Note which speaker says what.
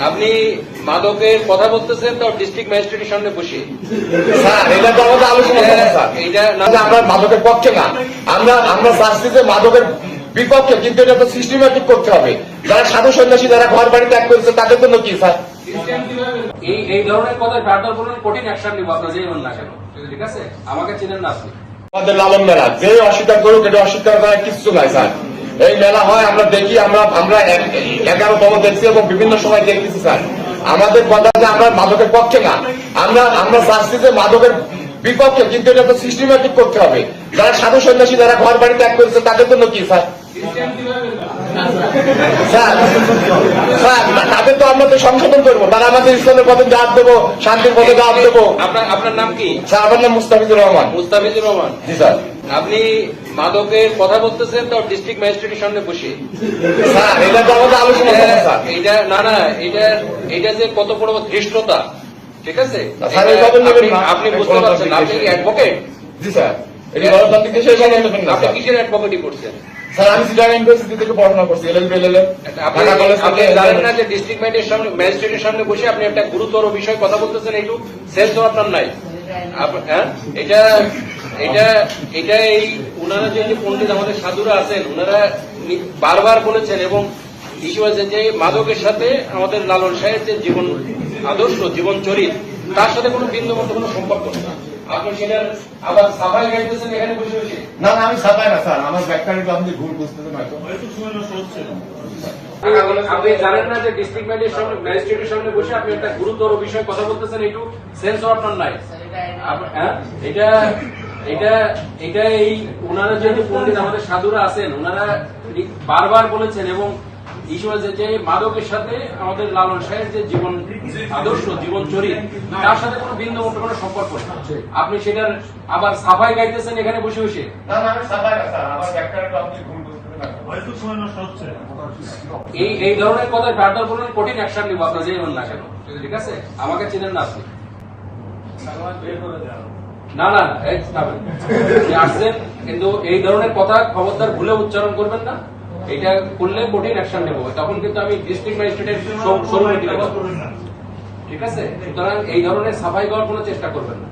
Speaker 1: আপনি মাদকের কথা বলতেছেন তো ডিস্ট্রিক্ট ম্যাজিস্ট্রেটের সামনে বসে।
Speaker 2: স্যার এটা তো আমাদের আলোচনা করবো স্যার।
Speaker 1: এইটা না,
Speaker 2: আমরা মাদকের পক্ষে না, আমরা চাচ্ছি যে মাদকের বিপক্ষে, কিন্তু এটা তো সিস্টেমেটিক করতে হবে। যারা সাধু সন্ন্যাসী যারা ঘর বাড়ি ত্যাগ করেছে তাদের জন্য কি স্যার?
Speaker 1: এই ধরনের কথা বারবার বলুন, কঠিন অ্যাকশন নিব আপনার যেমন না কেন, ঠিক আছে? আমাকে চিনেন না আপনি।
Speaker 2: আমাদের লালন মেলা যে অস্বীকার করুক, এটা অস্বীকার করার কিছু নাই স্যার। এই মেলা হয়, আমরা দেখি, আমরা 11তম দেখছি এবং বিভিন্ন সময় দেখতেছি স্যার। আমাদের কথা যে আমরা মাদকের পক্ষে না, আমরা চাচ্ছি যে মাদকের বিপক্ষে, কিন্তু এটা তো সিস্টেমেটিক করতে হবে। যারা সাধু সন্ন্যাসী যারা ঘর বাড়ি ত্যাগ করেছে তাদের জন্য কি স্যার? স্যার তাদের তো আমরা তো সংশোধন করবো, তারা আমাদের ইসলামের পথে দাওয়াত দেবো, শান্তির পথে দাওয়াত দেবো।
Speaker 1: আপনার নাম কি?
Speaker 2: স্যার আমার নাম মুস্তাফিজুর রহমান।
Speaker 1: মুস্তাফিজুর রহমান।
Speaker 2: জি স্যার।
Speaker 1: আপনি মাদকের কথা বলতেছেন তো ডিস্ট্রিক্ট ম্যাজিস্ট্রেটের সামনে বসে।
Speaker 2: স্যার এটা তো আমাদের আলোচনা করবো স্যার।
Speaker 1: এইটা না, এটা যে কত বড় ধৃষ্টতা, ঠিক আছে?
Speaker 2: স্যার এইভাবে নেবেন না।
Speaker 1: আপনি বুঝতে পারছেন, আপনি অ্যাডভোকেট।
Speaker 2: জি স্যার। এটা গণতান্ত্রিক দেশে এসে নেবেন না
Speaker 1: আপনি
Speaker 2: স্যার।
Speaker 1: কিসের অ্যাডভোকেটই করছেন?
Speaker 2: স্যার আমি সিটাগাং ইউনিভার্সিটি থেকে পড়াশোনা করছি, এলএলবি এলএলএম।
Speaker 1: আপনি জানেন না যে ডিস্ট্রিক্ট ম্যাজিস্ট্রেটের সামনে বসে আপনি একটা গুরুতর বিষয় কথা বলতেছেন, এইটু সেন্স তো আপনার নাই। হ্যাঁ, এটা এই ওনারা যে পণ্ডিত আমাদের সাধুরা আছেন, ওনারা বারবার বলেছেন এবং ইস্যু আছে যে মাদকের সাথে আমাদের লালন সাহেব যে জীবন আদর্শ, জীবন চরিত, তার সাথে কোনো বিন্দু মতো কোনো সম্পর্ক নেই। আপনি সেটার আবার সাফাই গাইতেছেন এখানে বসে বসে।
Speaker 2: না না আমি সাফাই না স্যার, আমার ব্যাখ্যাটা আপনি ভুল বুঝতেছেন হয়তো।
Speaker 1: আপনি জানেন না যে ডিস্ট্রিক্ট ম্যাজিস্ট্রেটের সামনে বসে আপনি একটা গুরুতর বিষয় কথা বলতেছেন, এইটু সেন্স আপনার নাই। হ্যাঁ, এটা এই ওনারা যে পণ্ডিত আমাদের সাধুরা আছেন, ওনারা বারবার বলেছেন এবং ইস্যু আছে যে মাদকের সাথে আমাদের লালন সাহেব যে জীবন আদর্শ, জীবন চরিত, তার সাথে কোনো বিন্দু মতো কোনো সম্পর্ক নেই। আপনি সেটার আবার সাফাই গাইতেছেন এখানে বসে বসে।
Speaker 2: না না আমি সাফাই না স্যার, আমার ব্যাখ্যাটা আপনি ভুল বুঝতেছেন হয়তো।
Speaker 1: এই ধরনের কথা বারবার বলুন, কঠিন অ্যাকশন নিব আপনার যেমন না কেন, ঠিক আছে? আমাকে চিনেন না আপনি। না না আসছেন, কিন্তু এই ধরনের কথা খবরদার ভুলে উচ্চারণ করবেন না। এটা করলে কঠিন অ্যাকশন নেব, তখন কিন্তু আমি ডিস্ট্রিক্ট ম্যাজিস্ট্রেটের ঠিক আছে? সুতরাং এই ধরনের সাফাই দেওয়ার কোনো চেষ্টা করবেন না।